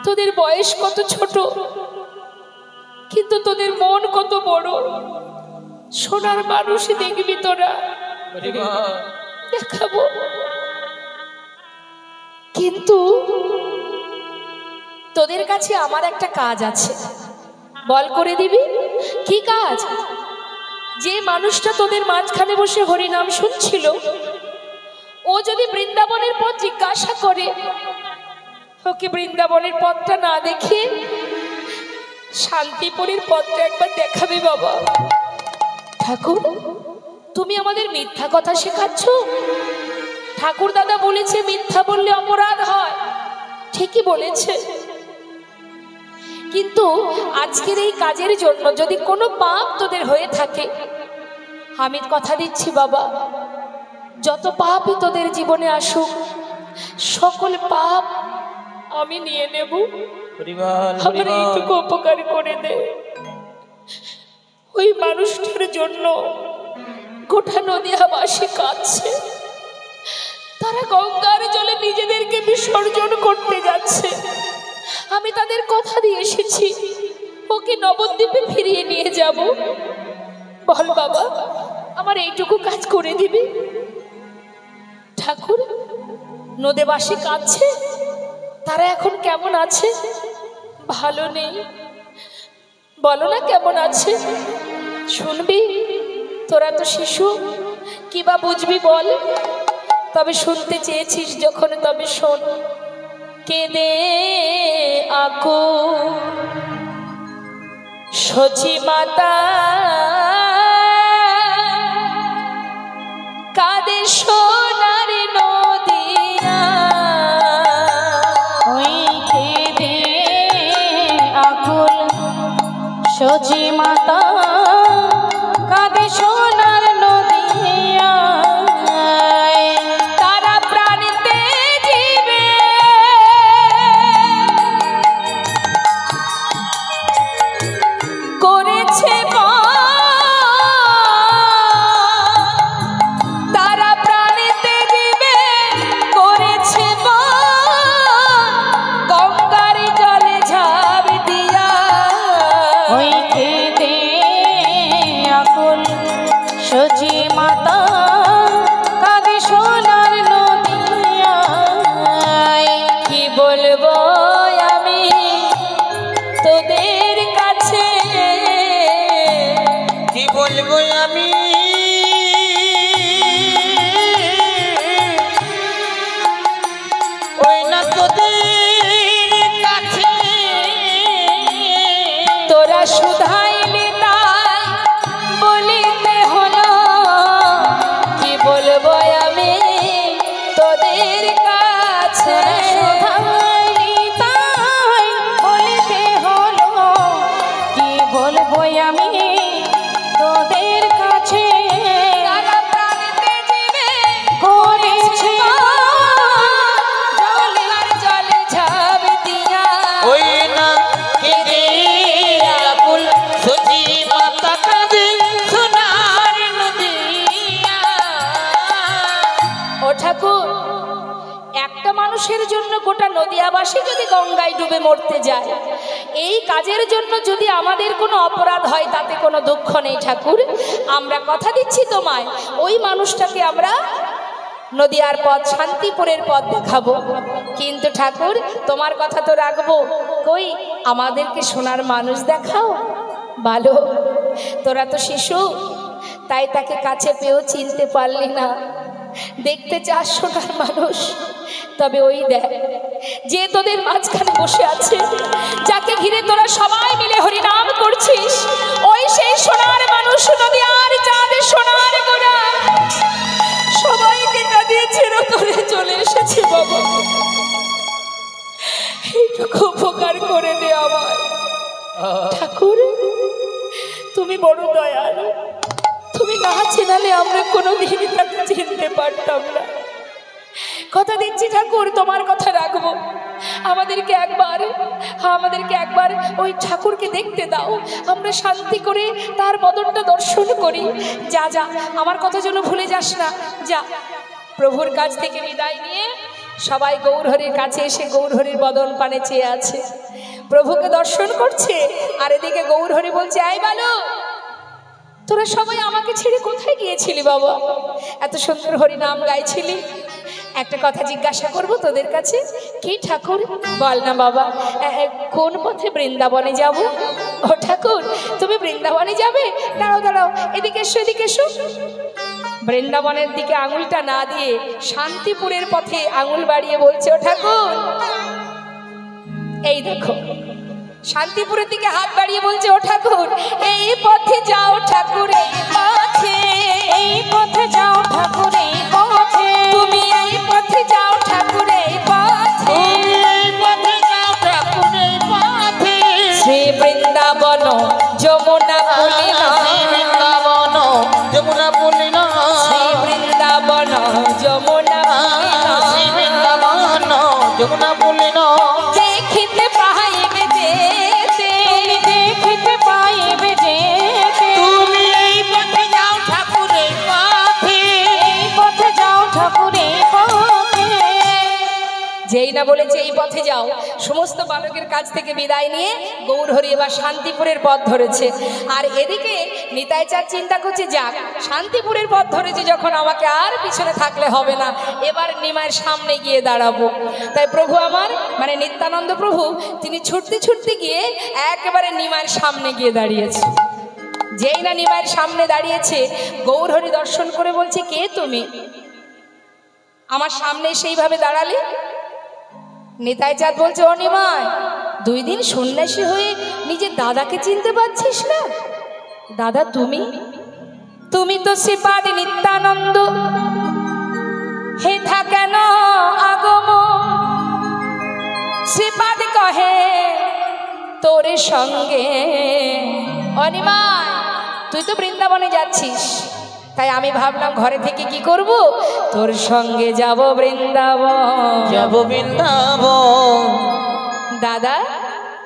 তোদের বয়স কত ছোট, কিন্তু তোদের মন কত বড়। সোনার মানুষ দেখবি তোরা, দেখাবো। কিন্তু তোদের কাছে আমার একটা কাজ আছে, বল করে দিবি। কি কাজ? যে মানুষটা তোদের মাঝখানে বসে হরিনাম শুনছিল, ও যদি বৃন্দাবনের পথ জিজ্ঞাসা করে, ওকে বৃন্দাবনের পথটা না দেখে শান্তিপুরের পথটা একবার দেখাবে বাবা। ঠাকুর, তুমি আমাদের মিথ্যা কথা শেখাচ্ছ? ঠাকুর দাদা বলেছে মিথ্যা বললে অপরাধ হয়, ঠিকই বলেছে, কিন্তু আজকের এই কাজের জন্য যদি কোনো পাপ তোদের হয়ে থাকে, আমি কথা দিচ্ছি বাবা, যত পাপই তোদের জীবনে আসুক, সকল পাপ আমি নিয়ে নেব। আমার এইটুকু উপকার করে দে। ওই মানুষটার জন্য গোটা নদীয়াবাসী কাঁদছে, তারা গঙ্গার জলে নিজেদেরকে বিসর্জন করতে যাচ্ছে। আমি তাদের কথা দিয়ে এসেছি, ওকে নবদ্বীপে ফিরিয়ে নিয়ে যাব। বল বাবা, আমার এইটুকু কাজ করে দিবি? ঠাকুর, নদীবাসী কাঁদছে, তারা এখন কেমন আছে? ভালো নেই, বলো না কেমন আছে? শুনবি? তোরা তো শিশু, কি বা বুঝবি বল? তবে শুনতে চেয়েছিস যখন, তবে শোন। কেঁদে আকুল সচি মাতা, কাঁদে সোনার নদিয়া। ওই কেঁদে আকুল সচি মাতা, কাঁদে সোনার নদিয়া। তারা প্রাণীতে জীবে করেছে, তারা প্রাণীতে জীবে করেছে গঙ্গার জলে ঝাঁপ দিয়া। ওই কেঁদে আকুল সচি মাতা, কাঁদে সোনার নদিয়া। কি বলবো আমি তোদের কাছে, কি বলবো আমি ওই না তোদের কাছে। তোরা শুধাইলি তাই বলিতে হলো। কি বলবো আমি তোদের কাছে, শুধাইলি তাই বলিতে হলো। কি বলবো আমি তোদের কাছে? তারা প্রাণীতে জীবে করেছে গঙ্গার জলে ঝাঁপ দিয়া। ওই না কেঁদে আকুল সচি মাতা, কাঁদে সোনার নদিয়া। ও ঠাকুর, একটা মানুষের জন্য গোটা নদীয়াবাসী যদি গঙ্গায় ডুবে মরতে যায়, এই কাজের জন্য যদি আমাদের কোনো অপরাধ হয়, তাতে কোনো দুঃখ নেই ঠাকুর। আমরা কথা দিচ্ছি তোমায়, ওই মানুষটাকে আমরা নদীয়ার পথ, শান্তিপুরের পথ দেখাবো। কিন্তু ঠাকুর, তোমার কথা তো রাখবো, কই আমাদেরকে সোনার মানুষ দেখাও। ভালো, তোরা তো শিশু, তাই তাকে কাছে পেয়েও চিনতে পারলি না। দেখতে চাস সোনার মানুষ, তবে ওই দেখ, যে তোদের মাঝখানে বসে আছে, যাকে ঘিরে তোরা সবাই মিলে হরিনাম করছিস, ওই সেই সোনার মানুষ। নদীয়ার চাঁদে সোনার গোড়া সবাইকে কাঁদিয়ে চিরতরে চলে এসেছে বাবা। এইটুকু উপকার করে দে আমায় ঠাকুর। তুমি বড় দয়ালু, তুমি না চেনালে আমরা কোনোদিনই তাকে চিনতে পারতাম না। কথা দিচ্ছি ঠাকুর, তোমার কথা রাখবো। আমাদেরকে একবার ওই ঠাকুরকে দেখতে দাও, আমরা শান্তি করে তার বদনটা দর্শন করি। যা যা, আমার কথা যেন ভুলে যাস না। যা, প্রভুর কাছ থেকে বিদায় নিয়ে সবাই গৌরহরির কাছে এসে গৌরহরির বদন পানে চেয়ে আছে, প্রভুকে দর্শন করছে। আর এদিকে গৌরহরি বলছে, আই বালো, তোরা সবাই আমাকে ছেড়ে কোথায় গিয়েছিলি বাবা? এত সুন্দর হরি নাম গাইছিলি। একটা কথা জিজ্ঞাসা করব তোদের কাছে, কি ঠাকুর বল না বাবা, কোন পথে বৃন্দাবনে যাব? ও ঠাকুর, তুমি বৃন্দাবনে যাবে? দাঁড়াও দাঁড়াও, এদিকে এসো, এদিকে এসো। বৃন্দাবনের দিকে আঙুলটা না দিয়ে শান্তিপুরের পথে আঙুল বাড়িয়ে বলছে, ও ঠাকুর, এই দেখো। শান্তিপুরের দিকে হাত বাড়িয়ে বলছে, ও ঠাকুর, এই পথে যাও ঠাকুর, এই পথে, এই পথে যাও ঠাকুর, এই পথে তুমি এই পথে যাও ঠাকুর, এই পথে, এই পথে যাও ঠাকুর, এই পথে। শ্রী বৃন্দাবন যমুনা পুলিন, শ্রী বৃন্দাবন যমুনা পুলিন, শ্রী বৃন্দাবন যমুনা পুলিন, শ্রী বৃন্দাবন যমুনা পুলিন। দেখিতে পাইবে যেতে, তুমি দেখিতে পাইবে যেতে, তুমি এই পথে যাও ঠাকুর, এই পথে। এই পথে যাও ঠাকুর, এই পথে। যেই না বলেছে এই পথে যাও, সমস্ত বালকের কাছ থেকে বিদায় নিয়ে গৌরহরি এবার শান্তিপুরের পথ ধরেছে। আর এদিকে নিতাই চাঁদ চিন্তা করছে, যাক শান্তিপুরের পথ ধরেছে যখন, আমাকে আর পিছনে থাকলে হবে না, এবার নিমাইয়ের সামনে গিয়ে দাঁড়াবো। তাই প্রভু আমার, মানে নিত্যানন্দ প্রভু, তিনি ছুটতে ছুটতে গিয়ে একেবারে নিমাইয়ের সামনে গিয়ে দাঁড়িয়েছে। যেই না নিমাইয়ের সামনে দাঁড়িয়েছে, গৌরহরি দর্শন করে বলছে, কে তুমি? আমার সামনে সেইভাবে দাঁড়ালে? নিতাই চাঁদ বলছে, ও নিমাই, 2 দিন সন্ন্যাসী হয়ে নিজের দাদাকে চিনতে পারছিস না? দাদা তুমি? তুমি তো শ্রীপাদ নিত্যানন্দ, হেথা কেন আগম? শ্রীপাদ কহে তোর সঙ্গে। ও নিমাই, তুই তো বৃন্দাবনে যাচ্ছিস, তাই আমি ভাবলাম ঘরে থেকে কি করব, তোর সঙ্গে যাব বৃন্দাবন। যাব বৃন্দাবন। দাদা,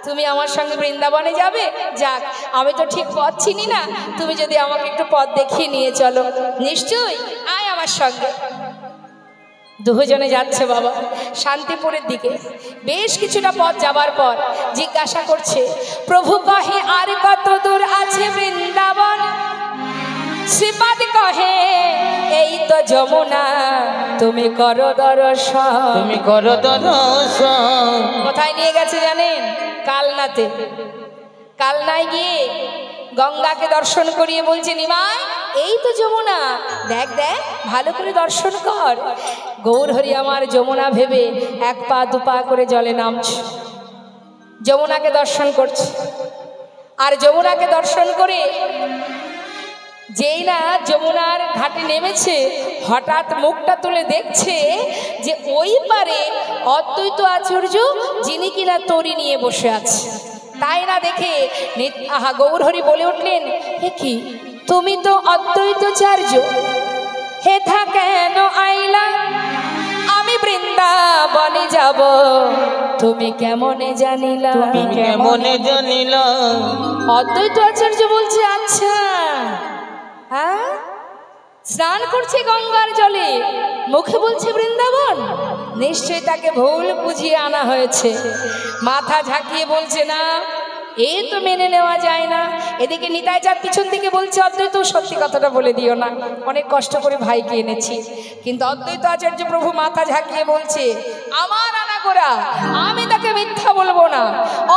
তুমি আমার সঙ্গে বৃন্দাবনে যাবে? যাক, আমি তো ঠিক পথ চিনি না, তুমি যদি আমাকে একটু পথ দেখিয়ে নিয়ে চলো। নিশ্চয়ই, আয় আমার সঙ্গে। দুজনে যাচ্ছে বাবা শান্তিপুরের দিকে। বেশ কিছুটা পথ যাবার পর জিজ্ঞাসা করছে, প্রভু কহে আর কত দূর আছে বৃন্দাবন? শ্রীপাদ কহে এই তো যমুনা, তুমি করো দর্শন। তুমি করো দর্শন। কোথায় নিয়ে গেছে জানেন? কালনাতে। কালনায় গিয়ে গঙ্গাকে দর্শন করিয়ে বলছে, নিমাই এই তো যমুনা, দেখ দেখ ভালো করে দর্শন কর। গৌরহরি আমার যমুনা ভেবে 1 পা 2 পা করে জলে নামছে, যমুনাকে দর্শন করছে। আর যমুনাকে দর্শন করে যেই না যমুনার ঘাটে নেমেছে, হঠাৎ মুখটা তুলে দেখছে যে ওই পারে অদ্বৈত আচার্য, যিনি কিনা তরি নিয়ে বসে আছে। তাই না দেখে গৌরহরি বলে উঠলেন, হে কি, তুমি তো অদ্বৈতাচার্য, হেথা কেন আইলা? আমি বৃন্দাবনে যাব, তুমি কেমনে জানিলা? তুমি কেমনে জানিলা? অদ্বৈত আচার্য বলছে, আচ্ছা হ্যাঁ, স্নান করছে গঙ্গার জলে, মুখে বলছে বৃন্দাবন, নিশ্চয়ই তাকে ভুল বুঝিয়ে আনা হয়েছে। মাথা ঝাঁকিয়ে বলছে, না, এ তো মেনে নেওয়া যায় না। এদিকে নিতাই চাঁদ পিছন থেকে বলছে, অদ্বৈত সত্যি কথাটা বলে দিও না, অনেক কষ্ট করে ভাইকে এনেছি। কিন্তু অদ্বৈত আচার্য প্রভু মাথা ঝাঁকিয়ে বলছে, আমার আনা গোড়া, আমি তাকে মিথ্যা বলবো না।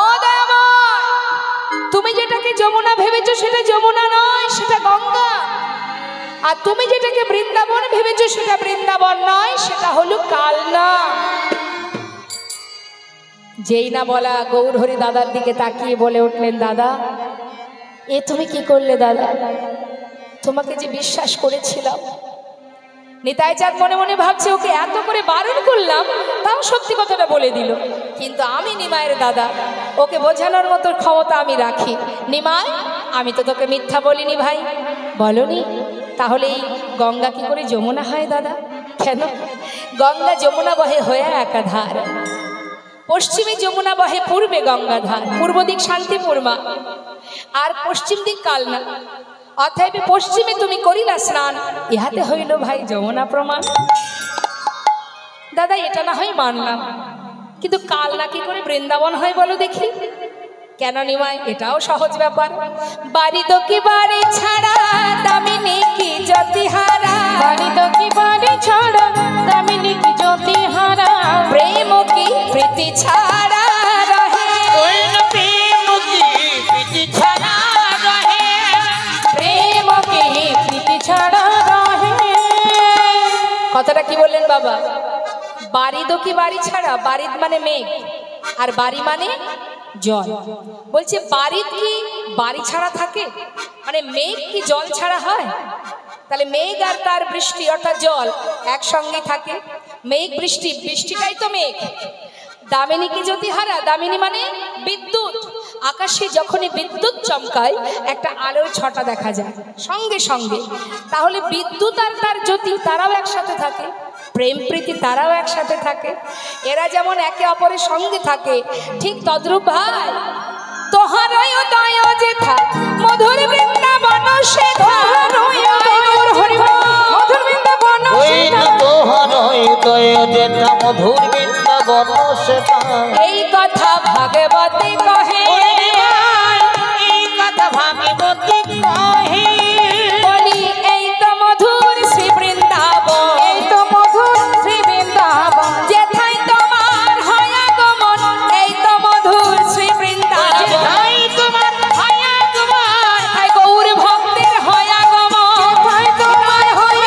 ও দয়াময়, তুমি যেটাকে যমুনা ভেবেছো সেটা যমুনা নয়, সেটা গঙ্গা। আর তুমি যেটাকে বৃন্দাবন ভেবেছো সেটা বৃন্দাবন নয়, সেটা হলো কালনা। যেই না বলা, গৌরহরি দাদার দিকে তাকিয়ে বলে উঠলেন, দাদা এ তুমি কি করলে দাদা? তোমাকে যে বিশ্বাস করেছিলাম। নিতাই চাঁদ মনে মনে ভাবছে, ওকে এত করে বারণ করলাম, তাও সত্যি কথাটা বলে দিল। কিন্তু আমি নিমাইয়ের দাদা, ওকে বোঝানোর মতো ক্ষমতা আমি রাখি। নিমাই, আমি তো তোকে মিথ্যা বলিনি ভাই। বলনি? তাহলে এই গঙ্গা কি করে যমুনা হয় দাদা? কেন? গঙ্গা যমুনা বহে হয়ে একাধার, পশ্চিমে যমুনা বহে, পূর্বে গঙ্গাধার। পূর্ব দিক শান্তিপুর মা, আর পশ্চিম দিক কালনা। অতএব পশ্চিমে তুমি করিলা স্নান, ইহাতে হইল ভাই যমুনা প্রমাণ। দাদা এটা না হয় মানলাম, কিন্তু কাল না কি করে বৃন্দাবন হয় বলো দেখি? কেন নিমাই, এটাও সহজ ব্যাপার। বাড়ি তো কি বাড়ি ছাড়া দামিনী কি জ্যোতিহারা, বাড়ি তো কি বাড়ি ছাড়া দামিনী কি জ্যোতিহারা, প্রেম কি প্রীতি ছাড়া রহে, ওই না প্রেম কি প্রীতি ছাড়া রহে, প্রেম কি প্রীতি ছাড়া রহে। কথাটা কি বললেন বাবা? বাড়ি তো কি বাড়ি ছাড়া, বাড়িত মানে মেঘ আর বাড়ি মানে জল। বলছে বাড়িত কি বাড়ি ছাড়া থাকে, মানে মেঘ কি জল ছাড়া হয়? তাহলে মেঘ আর তার বৃষ্টি অর্থাৎ জল একসঙ্গে থাকে। মেঘ বৃষ্টি, বৃষ্টিটাই তো মেঘ। দামিনী কি জ্যোতিহারা, দামিনী মানে বিদ্যুৎ। আকাশে যখনই বিদ্যুৎ চমকায় একটা আলোর ছটা দেখা যায় সঙ্গে সঙ্গে, তাহলে বিদ্যুৎ আর তার জ্যোতি তারাও একসাথে থাকে, প্রেম প্রীতি তারাও একসাথে থাকে। এরা যেমন একে অপরের সঙ্গে থাকে, ঠিক তদ্রূপ ভাই তোহারই দয় যেথা মধুর বৃন্দাবন সেথা, মধুর বৃন্দাবন ওই না তোহারই দয় যেথা মধুর বৃন্দাবন সেথা। এই কথা ভাগবতী কহে, এই কথা ভাগবতী কহে, বলি এই তো মধুর শ্রী বৃন্দাবন, এই তো মধুর শ্রী বৃন্দাবন, যেথায় তোমার হয় আগমন, এই তো মধুর শ্রী বৃন্দাবন, যেথায় তোমার হয় আগমন, যেথায় গৌর ভক্তের হয় আগমন, যেথায় তোমার হয়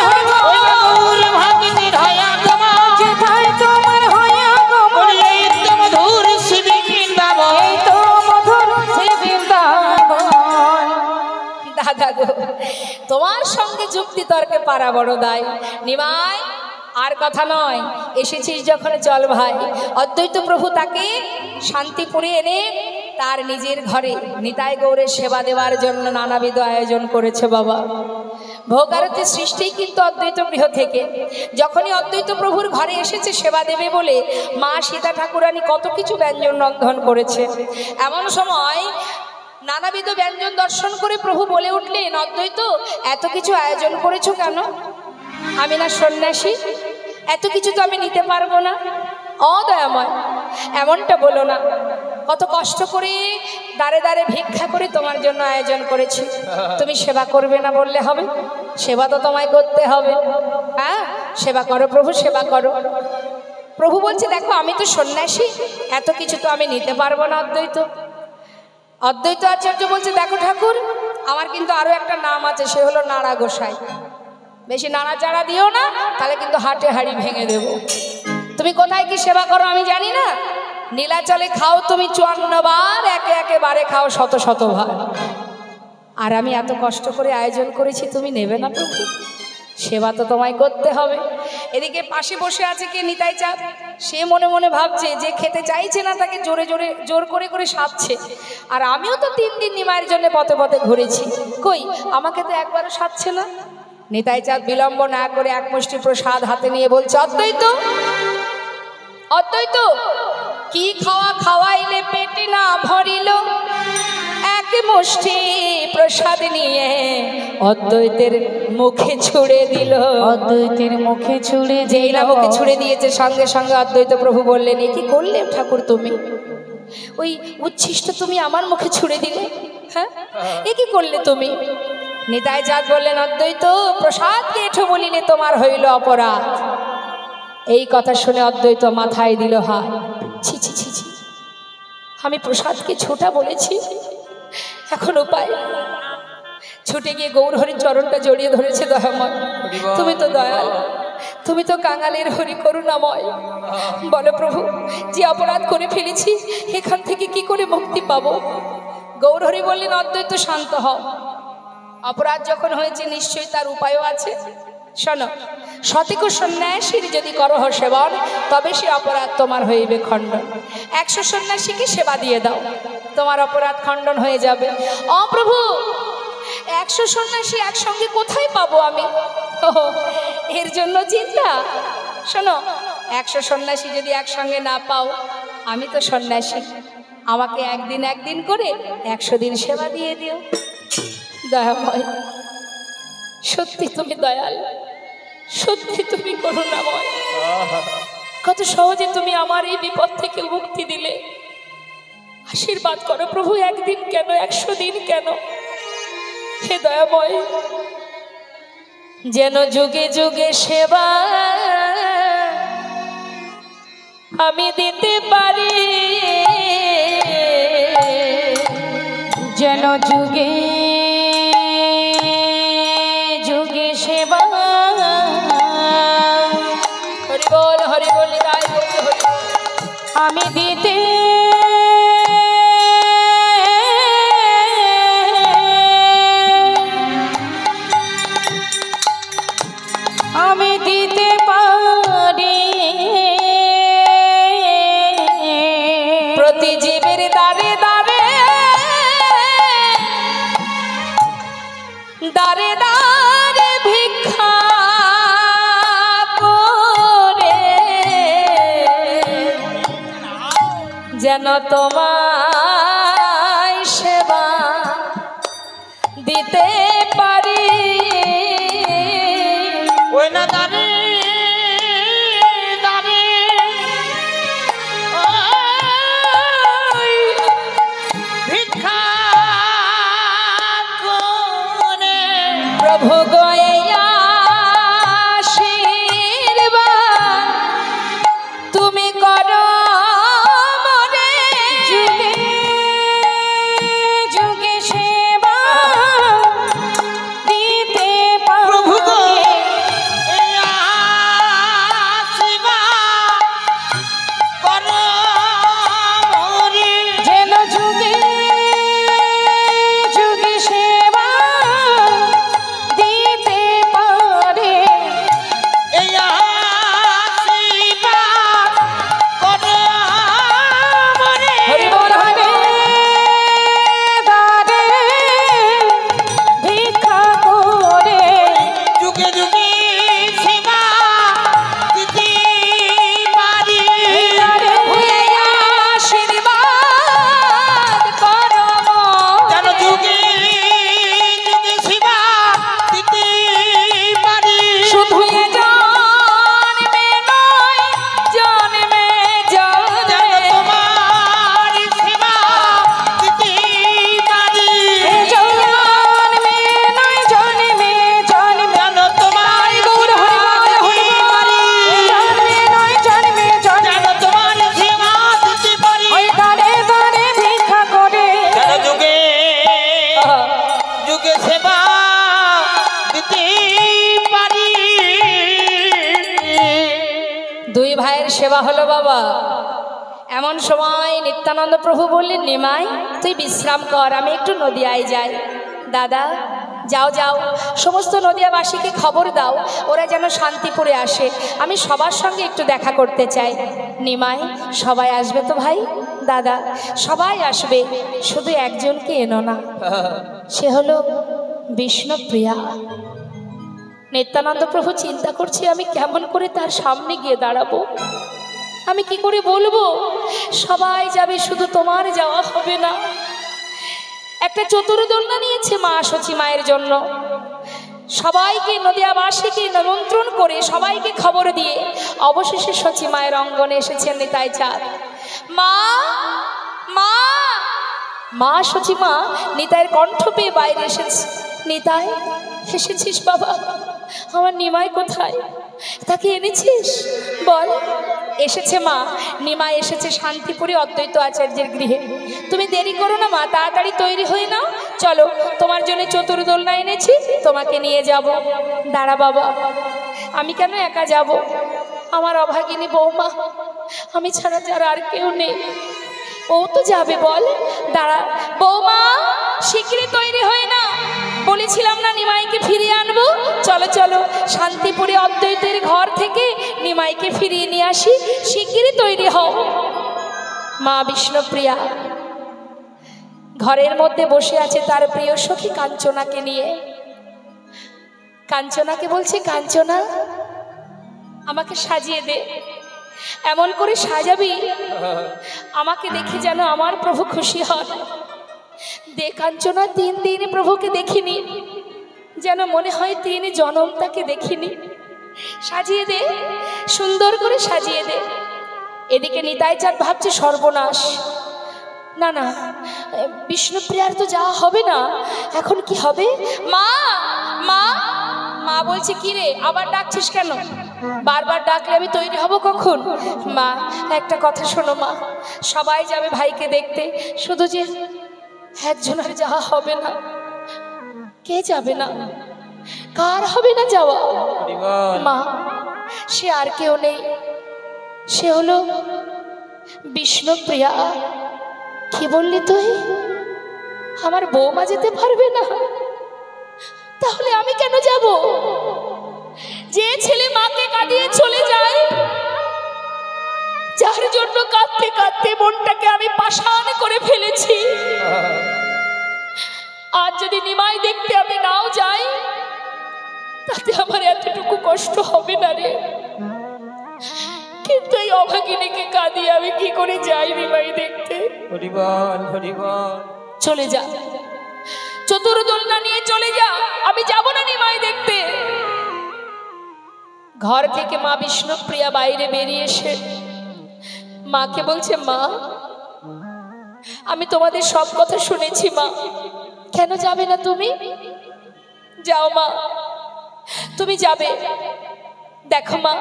ওই না আগমন, গৌর ভক্তির হয় আগমন, যেথায় তোমার হয় আগমন, বলি এই তো মধুর শ্রী বৃন্দাবন। এই তো মধুর শ্রী বৃন্দাবন। দাদা গো, তোমার সঙ্গে যুক্তি তর্কে পারা বড় দায়। নিমাই আর কথা নয়, এসেছিস যখন চল ভাই। অদ্বৈত প্রভু তাকে শান্তিপুরে এনে তার নিজের ঘরে নিতাই গৌরের সেবা দেওয়ার জন্য নানাবিধ আয়োজন করেছে বাবা। ভোগ আরতি সৃষ্টি কিন্তু অদ্বৈত গৃহ থেকে। যখনই অদ্বৈত প্রভুর ঘরে এসেছে সেবা দেবে বলে মা সীতা ঠাকুরানী কত কিছু ব্যঞ্জন রন্ধন করেছে। এমন সময় নানাবিধ ব্যঞ্জন দর্শন করে প্রভু বলে উঠলেন, অদ্বৈত এত কিছু আয়োজন করেছো কেন? আমি না সন্ন্যাসী, এত কিছু তো আমি নিতে পারবো না। অদয়াময়, এমনটা বলো না। কত কষ্ট করে দাঁড়ে দাঁড়ে ভিক্ষা করে তোমার জন্য আয়োজন করেছি, তুমি সেবা করবে না বললে হবে? সেবা তো তোমায় করতে হবে। হ্যাঁ, সেবা করো প্রভু, সেবা করো। প্রভু বলছে, দেখো আমি তো সন্ন্যাসী, এত কিছু তো আমি নিতে পারবো না অদ্বৈত। অদ্বৈত আচার্য বলছে, দেখো ঠাকুর, আমার কিন্তু আরো একটা নাম আছে, সে হলো নাড়া গোসাই। বেশি নাড়াচাড়া দিও না, তাহলে কিন্তু হাটে হাড়ি ভেঙে দেব। তুমি কোথায় কি সেবা করো আমি জানি না। নীলাচলে খাও তুমি 54 বার, একে একে বারে খাও শত শত বার। আর আমি এত কষ্ট করে আয়োজন করেছি, তুমি নেবে না প্রভু? সেবা তো তোমায় করতে হবে। এদিকে পাশে বসে আছে কে, নিতাই চাঁদ। সে মনে মনে ভাবছে যে খেতে চাইছে না তাকে জোরে জোরে জোর করে করে সাধছে। আর আমিও তো 3 দিন নিমাইয়ের জন্য পথে পথে ঘুরেছি, কই আমাকে তো একবারও সাধছে না। নিতাই চাঁদ বিলম্ব না করে এক মুষ্টি প্রসাদ হাতে নিয়ে বলছে, অদ্বৈত, অদ্বৈত, কি খাওয়া খাওয়াইলে পেটে না ভরিল? এক মুষ্টি প্রসাদ নিয়ে অদ্বৈতের মুখে ছুড়ে দিল। অদ্বৈতের মুখে ছুড়ে যেই না মুখে ছুড়ে দিয়েছে, সঙ্গে সঙ্গে অদ্বৈত প্রভু বললেন, এ কি করলে ঠাকুর তুমি? ওই উচ্ছিষ্ট তুমি আমার মুখে ছুড়ে দিলে? হ্যাঁ, এ কি করলে তুমি? নিতাই চাঁদ বললেন, অদ্বৈত, প্রসাদকে এঠো বলিলে তোমার হইল অপরাধ। এই কথা শুনে অদ্বৈত মাথায় দিল হাত। ছি ছি ছি ছি, আমি প্রসাদকে ছোটা বলেছি, এখন উপায়। ছুটে গিয়ে গৌরহরির চরণটা জড়িয়ে ধরেছে। দয়াময়, তুমি তো দয়াল, তুমি তো কাঙালের হরি করুণাময়। বলো প্রভু, যে অপরাধ করে ফেলেছি এখান থেকে কি করে মুক্তি পাবো? গৌরহরি বললেন, অদ্বৈত শান্ত হও। অপরাধ যখন হয়েছে নিশ্চয়ই তার উপায়ও আছে। শোনো, সতিক সন্ন্যাসীর যদি করহ সেবন, তবে সে অপরাধ তোমার হইবে খণ্ডন। 100 সন্ন্যাসীকে সেবা দিয়ে দাও, তোমার অপরাধ খণ্ডন হয়ে যাবে। প্রভু, 100 সন্ন্যাসী একসঙ্গে কোথায় পাবো আমি? এর জন্য চিন্তা? শোনো, 100 সন্ন্যাসী যদি একসঙ্গে না পাও, আমি তো সন্ন্যাসী, আমাকে একদিন একদিন করে 100 দিন সেবা দিয়ে দিও। দয়াময়, সত্যি তুমি দয়াল, সত্যি তুমি করুণাময়। কত সহজে তুমি আমার এই বিপদ থেকে মুক্তি দিলে। আশীর্বাদ করো প্রভু, একদিন কেন 100 দিন কেন, হে দয়াময়, যেন যুগে যুগে সেবা আমি দিতে পারি, যেন যুগে যুগে সেবা হরি বল হরি বল নিতাই গৌর হরি বল। আমি দিতে পারি, প্রতি জীবের দারে দারে দারে দারে ভিক্ষা করে যেন তোমায় সেবা দিতে পারি। ওই না দাঁড়ে দাঁড়ে ভিক্ষা করে প্রভু গয়া আশীর্বাদ তুমি করো মনে, যুগে যুগে সেবা দিতে প্রভু গো পারি, এই আশীর্বাদ করো মোরে। যেন যুগে যুগে সেবা দিতে পারে, এই আশীর্বাদ করো মোরে। হরি বল হরি বল। দারে ভিক্ষা করে যুগে যুগে সেবা দিতে পারি। প্রভু এই আশীর্বাদ করো যেন মনে। যুগে যুগে সেবা দিতে পারি। শুধু এ জন্মে নয়, জন্মে যেন জন্মে তোমার সেবা দিতে পারি। জন্মে নয় জন্মে জন্মে, যেন তোমার গৌর হরি বল হরি বল। জন্মে নয় জন্মে জন্মে, যেন তোমার সেবা দিতে পারি। ওই দারে দারে ভিক্ষা করে যেন যুগে যুগে সেবা দিতে পারি। দুই ভাইয়ের সেবা হলো বাবা। এমন সময় নিত্যানন্দ প্রভু বললেন, নিমাই তুই বিশ্রাম কর, আমি একটু নদিয়ায় যাই। দাদা যাও যাও, সমস্ত নদিয়াবাসীকে খবর দাও ওরা যেন শান্তিপুরে আসে, আমি সবার সঙ্গে একটু দেখা করতে চাই। নিমাই সবাই আসবে তো ভাই? দাদা সবাই আসবে, শুধু একজনকে এনো না, সে হলো বিষ্ণুপ্রিয়া। নিত্যানন্দ প্রভু চিন্তা করছে আমি কেমন করে তার সামনে গিয়ে দাঁড়াবো, আমি কি করে বলবো সবাই যাবে, শুধু তোমার যাওয়া হবে না। একটা চতুর্দোলনা নিয়েছে মা সচী মায়ের জন্য, সবাইকে নদিয়াবাসীকে নিমন্ত্রণ করে সবাইকে খবর দিয়ে অবশেষে সচী মায়ের অঙ্গনে এসেছেন নিতাই চাঁদ। মা মা মা সচী মা নিতাইয়ের কণ্ঠ পেয়ে বাইরে এসেছে। নিতাই এসেছিস বাবা? আমার নিমাই কোথায়, তাকে এনেছিস? বল। এসেছে মা, নিমাই এসেছে শান্তিপুরে অদ্বৈত আচার্যের গৃহে। তুমি দেরি করো না মা, তাড়াতাড়ি তৈরি হয়ে নাও, চলো তোমার জন্য চতুর্দোলনা এনেছি, তোমাকে নিয়ে যাব। দাঁড়া বাবা, আমি কেন একা যাব? আমার অভাগিনী বৌমা, আমি ছাড়া যার আর কেউ নেই, ও তো যাবে। বল। দাঁড়া বৌমা, শিগগিরই তৈরি হয়ে না, বলেছিলাম না নিমাইকে ফিরিয়ে আনবো। চলো চলো, শান্তিপুরে অদ্বৈতের ঘর থেকে নিমাইকে ফিরিয়ে নিয়ে আসি, শিগগিরই তৈরি হও। মা বিষ্ণুপ্রিয়া ঘরের মধ্যে বসে আছে তার প্রিয় সখী কাঞ্চনাকে নিয়ে। কাঞ্চনাকে বলছে, কাঞ্চনা আমাকে সাজিয়ে দে, এমন করে সাজাবি আমাকে দেখে যেন আমার প্রভু খুশি হন। দে কাঞ্চনা, 3 দিন প্রভুকে দেখিনি, যেন মনে হয় 3 জনম তাকে দেখিনি। সাজিয়ে দে, সুন্দর করে সাজিয়ে দে। এদিকে নিতাই চাঁদ ভাবছে সর্বনাশ, না না বিষ্ণুপ্রিয়ার তো যাওয়া হবে না, এখন কি হবে? মা মা মা বলছে কি রে আবার ডাকছিস কেন? বারবার ডাকলে আমি তৈরি হব কখন? মা একটা কথা শোনো মা, সবাই যাবে ভাইকে দেখতে, শুধু যে একজনের যাওয়া হবে না। কে যাবে না? কার হবে না যাওয়া? মা সে আর কেউ নেই, সে হলো বিষ্ণুপ্রিয়া। কি বললি তুই? আমার বৌমা যেতে পারবে না? তাহলে আমি কেন যাব? যে ছেলে মাকে কাঁদিয়ে চলে যায়, যার জন্য কাঁদতে কাঁদতে মনটাকে আমি পাষাণ করে ফেলেছি, আজ যদি নিমাই দেখতে আমি নাও যাই, তাতে আমার এতটুকু কষ্ট হবে না রে। কিন্তু এই অভাগিনীকে কাঁদিয়ে আমি কি করে যাই নিমাই দেখতে? চলে যা, চতুর্দোলনা নিয়ে চলে যা, আমি যাব না নিমাই দেখতে। ঘর থেকে মা বিষ্ণুপ্রিয়া বাইরে বেরিয়ে এসে মাকে বলছে, মা আমি তোমাদের সব কথা শুনেছি মা, কেন যাবে না তুমি? যাও মা, তুমি যাবে। দেখো মা,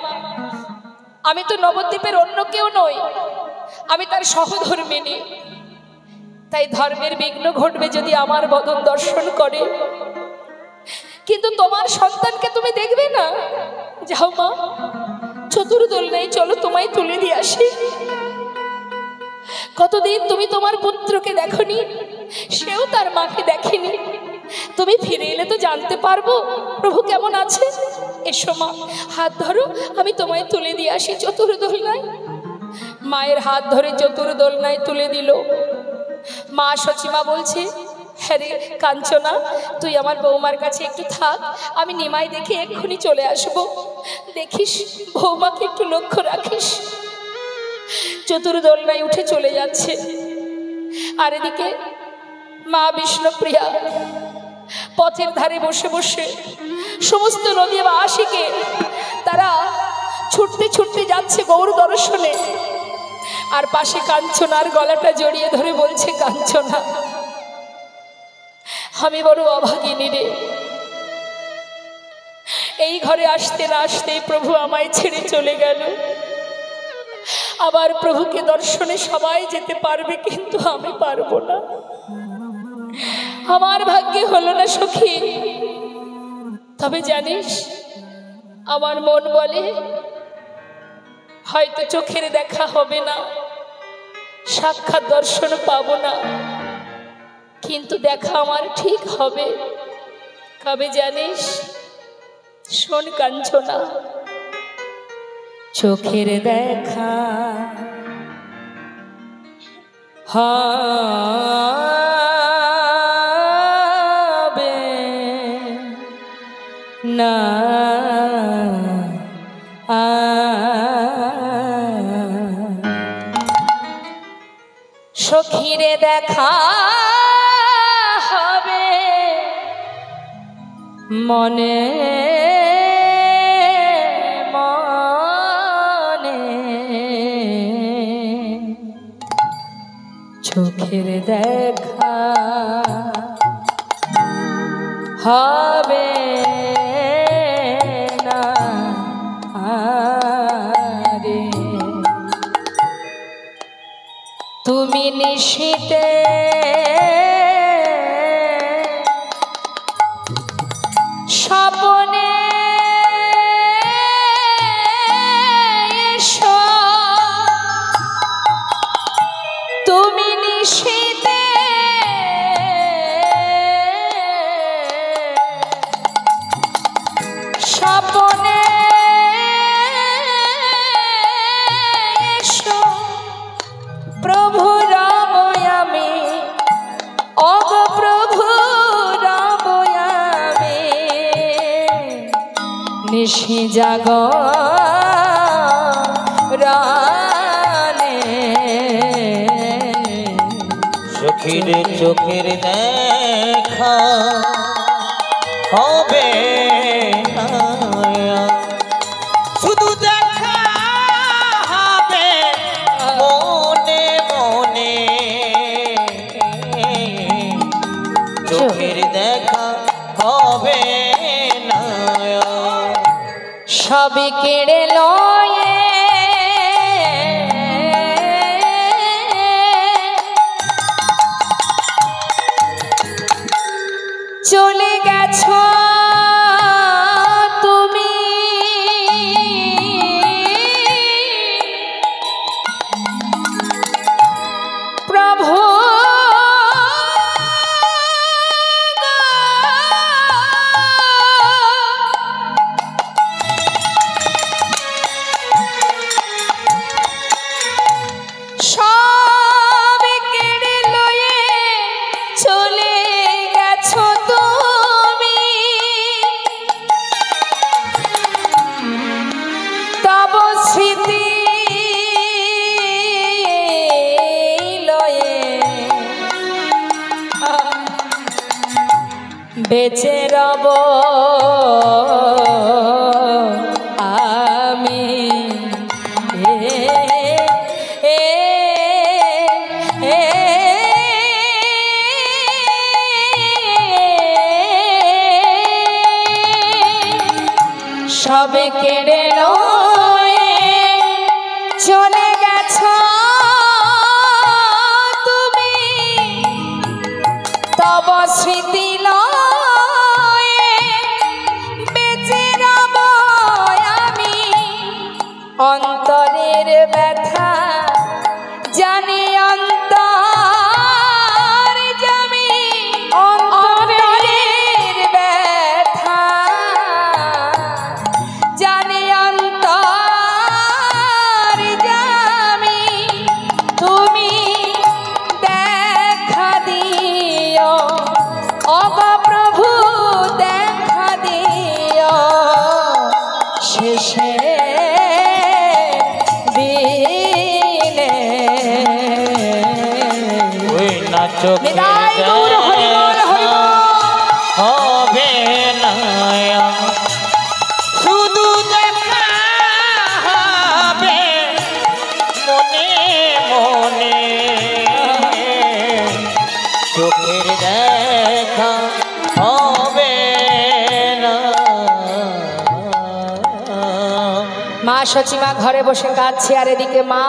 আমি তো নবদ্বীপের অন্য কেউ নই, আমি তার সহধর্মিনী। তাই ধর্মের বিঘ্ন ঘটবে যদি আমার বদন দর্শন করে, কিন্তু তোমার সন্তানকে তুমি দেখবে না। যাও মা, চতুর্দোলনায় চলো, তোমায় তুলে দিয়ে আসি। কতদিন তুমি তোমার পুত্রকে দেখনি, সেও তার মাকে দেখেনি। তুমি ফিরে এলে তো জানতে পারবো প্রভু কেমন আছে। এসো মা, হাত ধরো, আমি তোমায় তুলে দিয়ে আসি চতুর্দোলনায়। মায়ের হাত ধরে চতুর্দোলনায় তুলে দিল। মা সচিমা বলছে, হ্যাঁ রে কাঞ্চনা, তুই আমার বৌমার কাছে একটু থাক, আমি নিমাই দেখে এক্ষুনি চলে আসব। দেখিস বৌমাকে একটু লক্ষ্য রাখিস। চতুর্দোলনায় উঠে চলে যাচ্ছে। আর এদিকে মা বিষ্ণুপ্রিয়া পথের ধারে বসে বসে সমস্ত নদীবাসীকে তারা ছুটতে ছুটতে যাচ্ছে গৌর দর্শনে। আর পাশে কাঞ্চনার গলাটা জড়িয়ে ধরে বলছে, কাঞ্চনা আমি বড় অভাগিনী রে। এই ঘরে আসতে না আসতেই প্রভু আমায় ছেড়ে চলে গেল। আবার প্রভুকে দর্শনে সবাই যেতে পারবে, কিন্তু আমি পারবো না। আমার ভাগ্যে হলো না সখী। তবে জানিস, আমার মন বলে হয়তো চোখের দেখা হবে না, সাক্ষাৎ দর্শন পাবো না, কিন্তু দেখা আমার ঠিক হবে। কবে জানিস? শোন কাঞ্চনা, চোখের দেখা হবে না, সখীরে দেখা হবে মনে মনে, চোখের দেখা হবে না রে। তুমি নিশীতে স্বপ্নে এসো, তুমি নিশীতে স্বপ্নে এসো, প্রভু রাম আমি, অগ প্রভু রাম আমি, নিশি জাগরণে। সখীর চোখের দেখা হবে না, চোখের দেখা হবে না সবই কেড়ে লয়ে চলে গেছো তুমি প্রভু বেঁচে রব আমি সবে কেড়ে লয়ে চলে গেছো তুমি তব স্মৃতি অন্তরের ব্যথা জানি অন্তর জামি অন্তরের ব্যথা জানি অন্তর জামি তুমি দেখা দিও অগ প্রভু দেখা দিও শেষে হবে না শুধু দেখা হবে মনে মনে চোখের দেখা হবে না মা সচিমা ঘরে বসে কাঁদছে আর এদিকে মা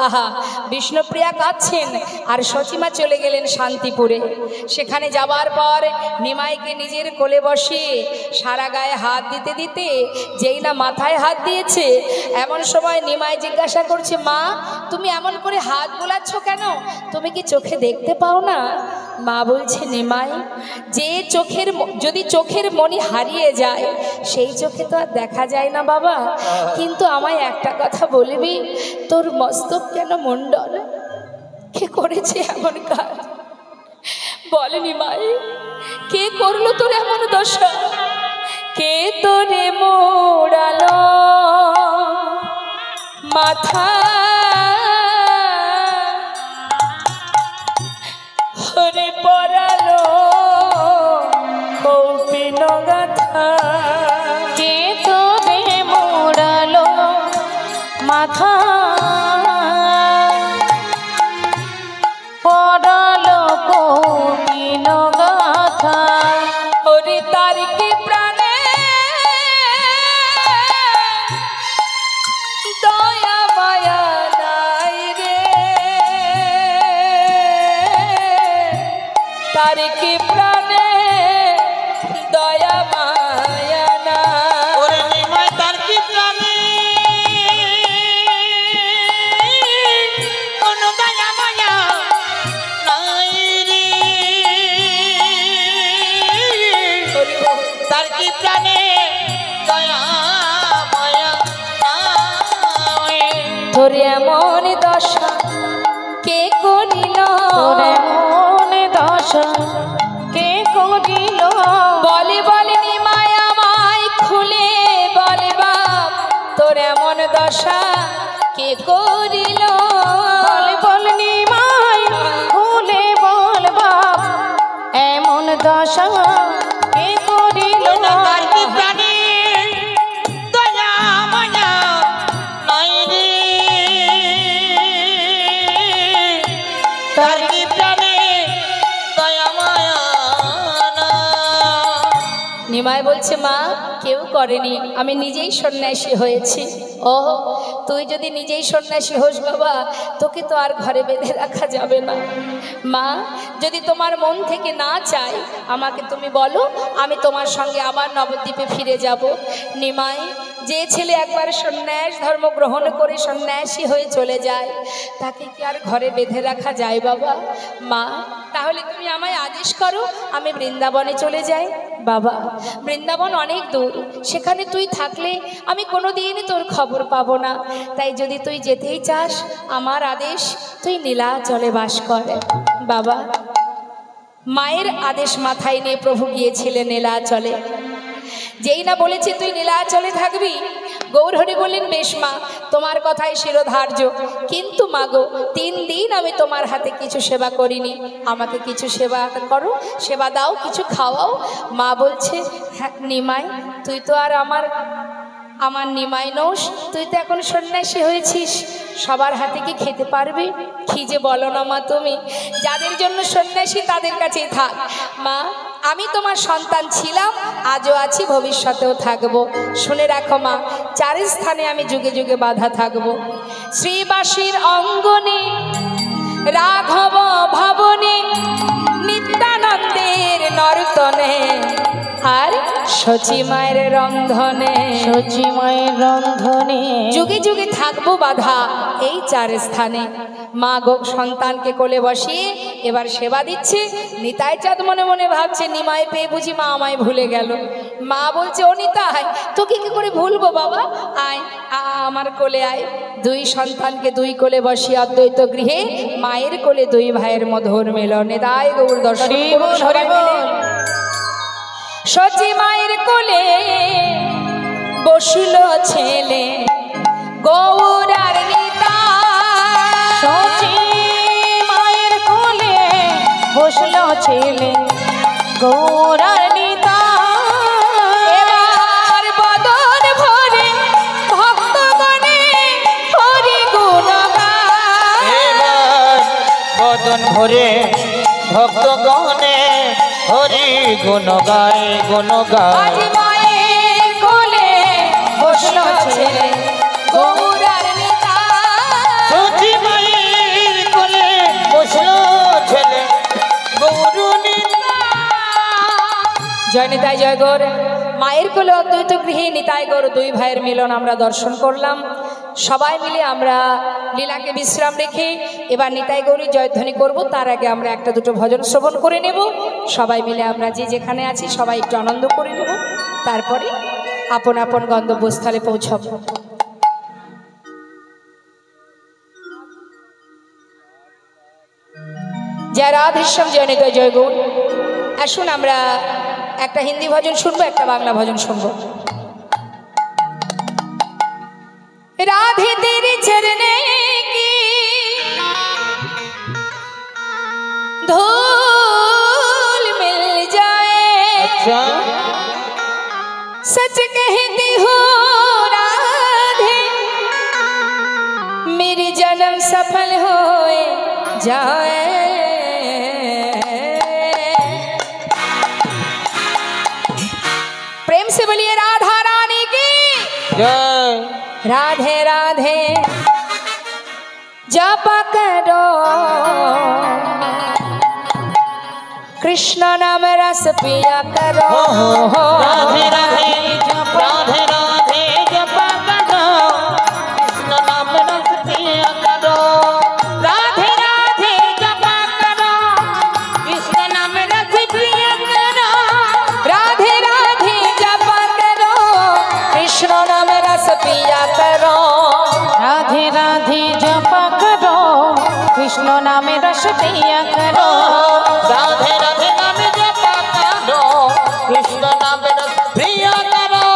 আহা বিষ্ণুপ্রিয়া কাঁদছেন আর সচিমা চলে গেলেন শান্তিপুরে সেখানে যাবার পর নিমাইকে নিজের কোলে বসিয়ে সারা গায়ে হাত দিতে দিতে যেই না মাথায় হাত দিয়েছে এমন সময় নিমাই জিজ্ঞাসা করছে মা তুমি এমন করে হাত বোলাচ্ছ কেন তুমি কি চোখে দেখতে পাও না মা বলছে নিমাই যে চোখের যদি চোখের মনি হারিয়ে যায় সেই চোখে তো আর দেখা যায় না বাবা কিন্তু আমায় একটা কথা বলবি তোর মস্তক কেন মণ্ডল কে করেছে এমন কাজ বল নিমাই কে করলো তোর এমন দশা কে তোরে মোড়ালো মাথা হরে পরালো কৌপিন গাথা কে তোরে মোড়ালো মাথা পড়ালো কৌপিন গাথা হরে তার কি প্রাণে দয়া মায়া নাই রে তার কি প্রাণে দয়া মায়া নাই ওরে নিমাই তার কি প্রাণে কোনো দয়া মায়া নাই রে তার কি প্রাণে দয়া মায়া নাই তোর এমন দশা কে করিল তোর এমন দশা কে করিল বলে বলে নিমাই আমায় খুলে বলে বাপ তোর এমন দশা কে করিল বল বল নিমাই ভুলে বল বাপ এমন দশা কে করিল তার কি প্রাণে দয়া মায়া নাই রে তার কি প্রাণে দয়া মায়া নাই নিমাই বলছে, মা কেউ করেনি, আমি নিজেই সন্ন্যাসী হয়েছি। ও, তুই যদি নিজেই সন্ন্যাসী হোস বাবা, তোকে তো আর ঘরে বেঁধে রাখা যাবে না। মা, যদি তোমার মন থেকে না চাই, আমাকে তুমি বলো, আমি তোমার সঙ্গে আবার নবদ্বীপে ফিরে যাব। নিমাই, যে ছেলে একবার সন্ন্যাস ধর্ম গ্রহণ করে সন্ন্যাসী হয়ে চলে যায়, তাকে কি আর ঘরে বেঁধে রাখা যায় বাবা? মা, তাহলে তুমি আমায় আদেশ করো, আমি বৃন্দাবনে চলে যাই। বাবা, বৃন্দাবন অনেক দূর, সেখানে তুই থাকলে আমি কোনো দিনই তোর খবর পাবো না। তাই যদি তুই যেতেই চাস, আমার আদেশ, তুই নীলাচলে বাস কর। বাবা, মায়ের আদেশ মাথায় নিয়ে প্রভু গিয়েছিলেন নীলাচলে। যেই না বলেছে তুই নীলাচলে থাকবি, গৌরহরি বললেন, বেশ মা, তোমার কথাই শিরোধার্য, কিন্তু মাগো 3 দিন আমি তোমার হাতে কিছু সেবা করিনি, আমাকে কিছু সেবা করো, সেবা দাও, কিছু খাওয়াও। মা বলছে, হ্যাঁ নিমাই, তুই তো আর আমার নিমাই নোস, তুই তো এখন সন্ন্যাসী হয়েছিস, সবার হাতে কি খেতে পারবি? কি যে বলো না মা তুমি, যাদের জন্য সন্ন্যাসী তাদের কাছেই থাক। মা, আমি তোমার সন্তান ছিলাম, আজও আছি, ভবিষ্যতেও থাকবো। শুনে রাখো মা, 4 স্থানে আমি যুগে যুগে বাধা থাকবো। শ্রীবাসীর অঙ্গনে, রাঘব ভবনে, নিত্যানন্দের নর্তনে, আর সচি মায়ের রন্ধনে, সচি মায়ের রন্ধনে, যুগে যুগে থাকবো বাধা এই 4 স্থানে। মা গো সন্তানকে কোলে বসিয়ে এবার সেবা দিচ্ছে। নিতাই চাঁদ মনে মনে ভাবছে, নিমাই পেয়ে বুঝি মা আমায় ভুলে গেল। মা বলছে, ও নিতাই, তোকে কি করে ভুলবো বাবা, আয় আমার কোলে আয়। 2 সন্তানকে 2 কোলে বসিয়ে অদ্বৈত গৃহে মায়ের কোলে 2 ভাইয়ের মধুর মিলন। নিতাই গৌর দর্শন করুন সবাই মিলে। সচি মায়ের কোলে বসল ছেলে, গৌর আর নিতাই। সচি মায়ের কোলে বসলো ছেলে, গৌর আর নিতাই। এবার বদন ভরে ভক্তগণে হরি গুণ গায়। এবার বদন ভরে ভক্তগণে হরি গুণ গায়, গুণ গায়। আজ মায়ের কোলে বসলো ছেলে, গৌর আর নিতাই। সচি মায়ের কোলে বসলো ছেলে, গৌর নিতাই। জয় নিতাই, জয় গৌর। মায়ের কোলে অদ্বৈত গৃহে নিতাই গৌর 2 ভাইয়ের মিলন আমরা দর্শন করলাম। সবাই মিলে আমরা লীলাকে বিশ্রাম রেখে এবার নিতাই গৌরী জয়ধ্বনি করব। তার আগে আমরা 1-2 ভজন শ্রবণ করে নেব। সবাই মিলে আমরা যে যেখানে আছি সবাই একটু আনন্দ করে নেব, তারপরে আপন আপন গন্তব্যস্থলে পৌঁছব। জয় রাধেশ্যাম, জয় নিতাই, জয় গৌর। আসুন আমরা একটা হিন্দি ভজন শুনবো, একটা বাংলা ভজন শুনবো। राधे तेरे चरने की धूल मिल जाए, अच्छा सच कहती हूँ राधे, मेरी जन्म सफल हो जाए। प्रेम से बोलिए राधा रानी की जय। राधे राधे जप करो, कृष्ण नाम रस पिया करो। राधे राधे जप, राधे राधे जप करो, कृष्ण नाम रस पिया करो। राधे राधे जप करो, कृष्ण नाम रस पिया करो। राधे राधे जप करो, कृष्ण नाम रस पिया करो। राधे राधे जप करो, कृष्ण नामे रस पिया करो। राधे राधे नाम जप करो, कृष्ण नाम रस पिया करो।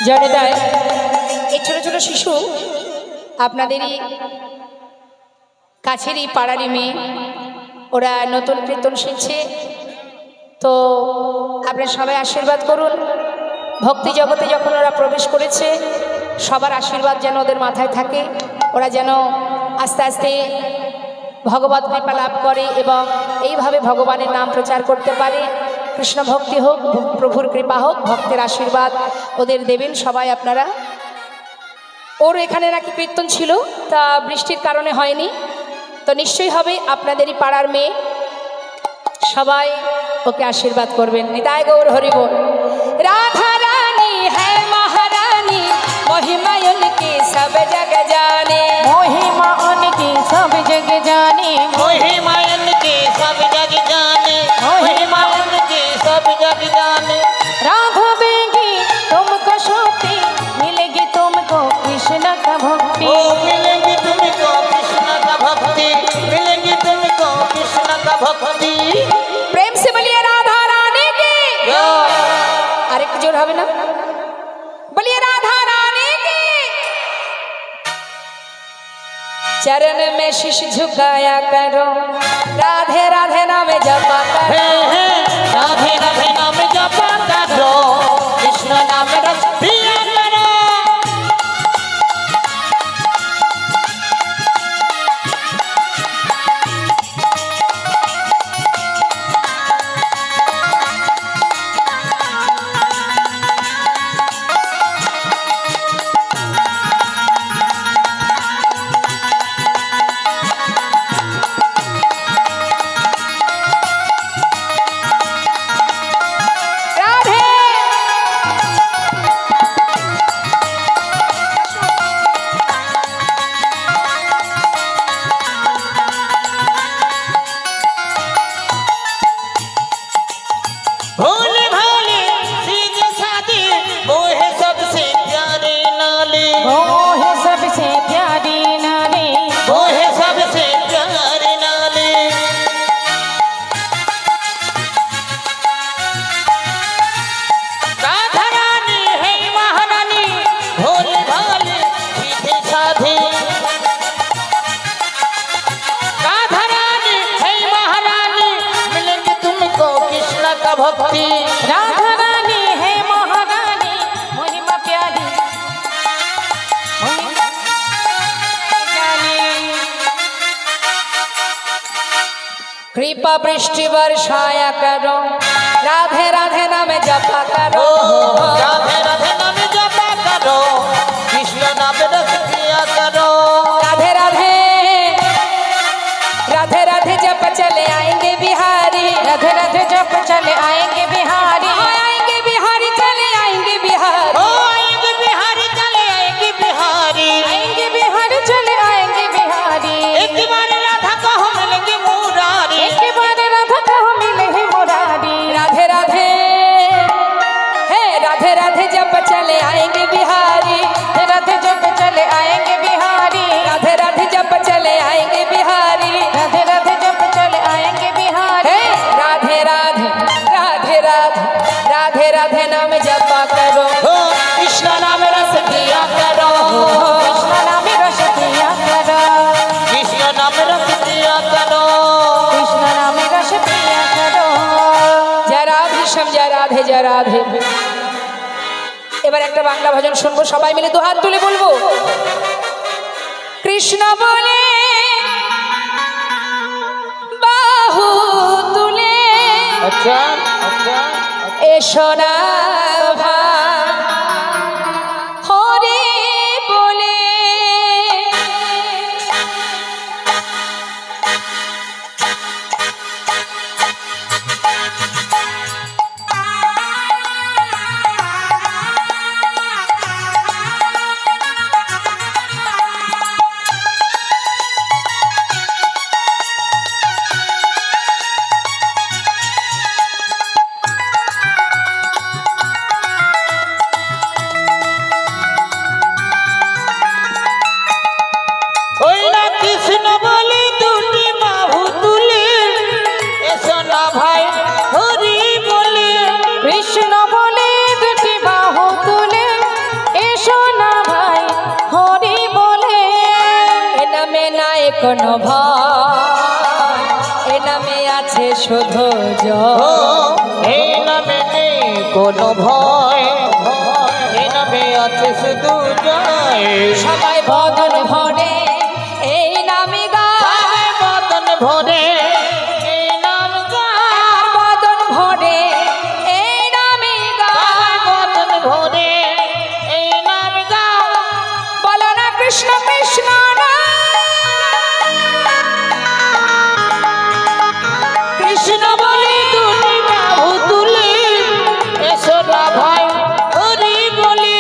জয় দেয় এই ছোট ছোট শিশু আপনাদেরই কাছেরই পাড়ারই মেয়ে, ওরা নতুন কীর্তন শিখছে, তো আপনারা সবাই আশীর্বাদ করুন। ভক্তি জগতে যখন ওরা প্রবেশ করেছে, সবার আশীর্বাদ যেন ওদের মাথায় থাকে, ওরা যেন আস্তে আস্তে ভগবত কৃপা লাভ করে এবং এইভাবে ভগবানের নাম প্রচার করতে পারে। কৃষ্ণ ভক্তি হোক, প্রভুর কৃপা হোক, ভক্তের আশীর্বাদ ওদের দেবেন সবাই আপনারা। ওর এখানে নাকি কীর্তন ছিল, তা বৃষ্টির কারণে হয়নি, তো নিশ্চয়ই হবে। আপনাদেরই পাড়ার মেয়ে, সবাই ওকে আশীর্বাদ করবেন। নিতাই গৌর হরি বল। রাধা রানী হ্যাঁ মহারানী, महिमा उनकी सब जग जाने, महिमा उनकी सब जग जाने, महिमा उनकी सब जग जाने, महिमा उनकी सब जग जाने। राधा देगी तुमको शक्ति, मिलेगी तुमको कृष्ण का भक्ति। ओ मिलेगी तुमको कृष्ण का भक्ति, मिलेगी तुमको कृष्ण का भक्ति। प्रेम से बोलिए राधा रानी की जय। अरे जोर হবে না, बोलिए राधा रानी की। चरण में शीश झुकाया करो, राधे राधे नाम जपा करो, राधे राधे नाम जपा करो, कृष्ण नाम रस पिया करो। भोले भाले सीधे साधे मोहे सबसे प्यारे नाले, मोहे सबसे प्यारी नारी, मोहे सबसे प्यारे नाले। राधा रानी है महारानी, भोले भाले सीधे साधे। राधा रानी है महारानी, मिलेंगे तुमको कृष्ण का भक्ति। राधा रानी है महारानी, महिमा प्यारी, महिमा जाने। कृपा वृष्टि वर्षाया करो, राधे राधे नाम जपा करो, राधे राधे नाम जपा करो, कृष्ण नाम रस पिया करो। राधे राधे राधे राधे जप चले आएंगे बिहारी, राधे राधे जप चले आएंगे बिहारी, आएंगे बिहारी, चले आएंगे बिहारी, ओ आएंगे बिहारी, चले आएंगे बिहारी। आएंगे बिहारी, चले आएंगे बिहारी। एक बार राधा को हम मिलेंगे मुरारी, एक बार राधा को मिले हैं मुरारी। राधे राधे है, राधे राधे जप चले आएंगे बिहारी, राधे जप चले आएंगे बिहारी, राधे राधे जप चले आएंगे बिहारी। राधे राधे जप चले आएंगे बिहारी। हे राधे राधे राधे राधे राधे राधे नाम जपा करो, ओ कृष्ण नाम रस पिया करो, कृष्ण नाम रस पिया करो, कृष्ण नाम रस पिया करो। कृष्ण नाम रस पिया करो। जय राधे श्याम, जय राधे जय राधे। এবার একটা বাংলা ভজন শুনবো, সবাই মিলে দু হাত তুলে বলবো, কৃষ্ণ বলে বাহু তুলে अच्छा अच्छा এসো না ভাই, হরে বলে কোনো ভয়, এ নামে আছে শুধু জয়। এই নামে নেই কোনো ভয়, সবাই বদন ভরে এই নামে গায়, বদন ভরে এই নাম গায়, বদন ভরে এই নামে গায়, বদন ভরে এই নাম গায়। বলো না কৃষ্ণ কৃষ্ণ না, কৃষ্ণ বলে দুটি বাহু তুলে এসো না ভাই হরি বলে।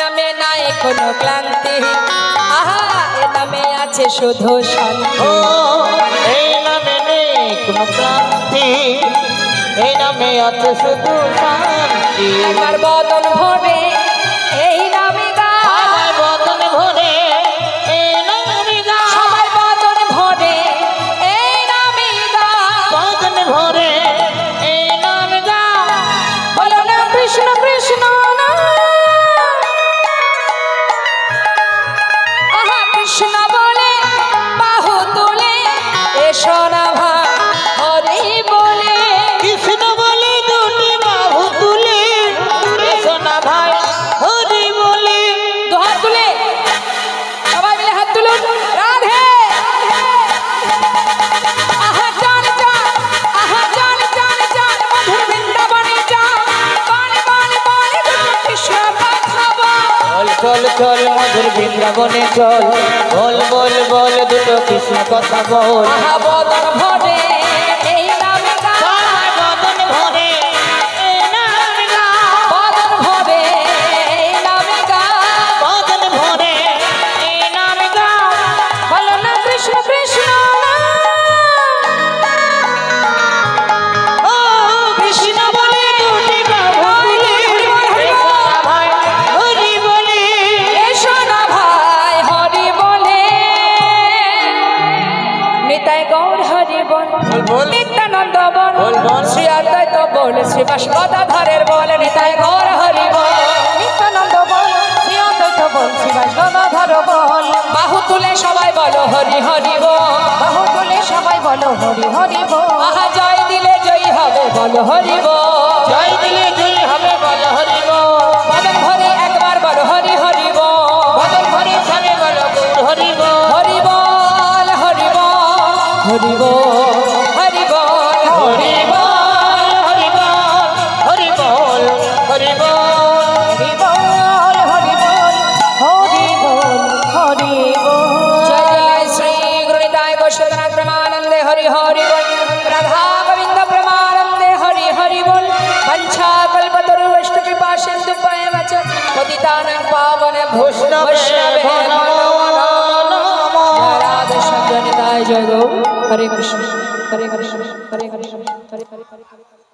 নামে নাই কোনো ক্লান্তি, আহা এ নামে আছে শুধু শান্তি। ও এই নামে নেই কোনো ক্লান্তি, এই নামে আছে শুধু শান্তি। আমার বদন ভরে এই নামে গায়, সবাই বদন ভরে এই নামে গায়, সবাই বদন ভরে এই নামে গায়, বদন ভরে এই নাম গায়। বলো না কৃষ্ণ কৃষ্ণ না, আহা কৃষ্ণ বলে বাহু তুলে এসো না ভাই হরি বলে। কৃষ্ণ বলে দুটি বাহু তুলে এসো না ভাই হরি বলে। দু হাত তুলে সবাই মিলে হাত তুলুন, রাধে আহা জান জান, আহা জান জান জান মধুর বৃন্দাবনে যান, বান বান বান কৃষ্ণ কথা বল। চল চল চল মধুর বৃন্দাবনে চল, বল বল বল দুটো কৃষ্ণ কথা বল। আহা বদন ভরে এই নামে গায়, সবাই বদন ভরে এই নাম গায়, বদন ভরে এই নামে গায়, বদন ভরে এই নাম গায়। বলো না কৃষ্ণ কৃষ্ণ না, ও কৃষ্ণ বলে দুটি বাহু তুলে এসো না ভাই হরি বলে। এসো না ভাই হরি বলে। নিতাই গৌর হরি বল, বল বল নিত্যানন্দ বল, বল বল। শ্রী অদ্বৈত বল, শ্রীবাস গদাধরের বল, নিতাই গৌর হরি বল, নিত্যানন্দ বল, শ্রী অদ্বৈত বল, শ্রীবাস গদাধর বল। বাহু তুলে সবাই বলো হরি হরি বল। বাহু তুলে সবাই বলো হরি হরি বল। আহা জয় দিলে জয়ী হবে বলো হরি বল। জয় দিলে জয় হবে বল হরি বল। বদন ভরে একবার বলো হরি হরি বল। বদন ভরে সারে বল গৌর হরি বল। হরি বল হরি বল হরি বল হরি বল হরি বল। হরি বল হরি বল হরি বল। হরি বল হরি বল হরি বল হরি বল। জয় জয় শ্রী গুরুনিতাই গোস্বতনাথ প্রেমানন্দে হরি হরি বল। রাধা গোবিন্দ প্রেমানন্দে হরি হরি বল। বঞ্ছা কল্পতরুষ্ট কৃপা সিন্ধু পয়বচ পতিতানাং পাবন বৈষ্ণবে নমো নমো। জয় রাধে সঞ্জনিতায় জয় গৌ হরে কৃষ্ণ হরে কৃষ্ণ হরে কৃষ্ণ হরে হরে হরে হরে।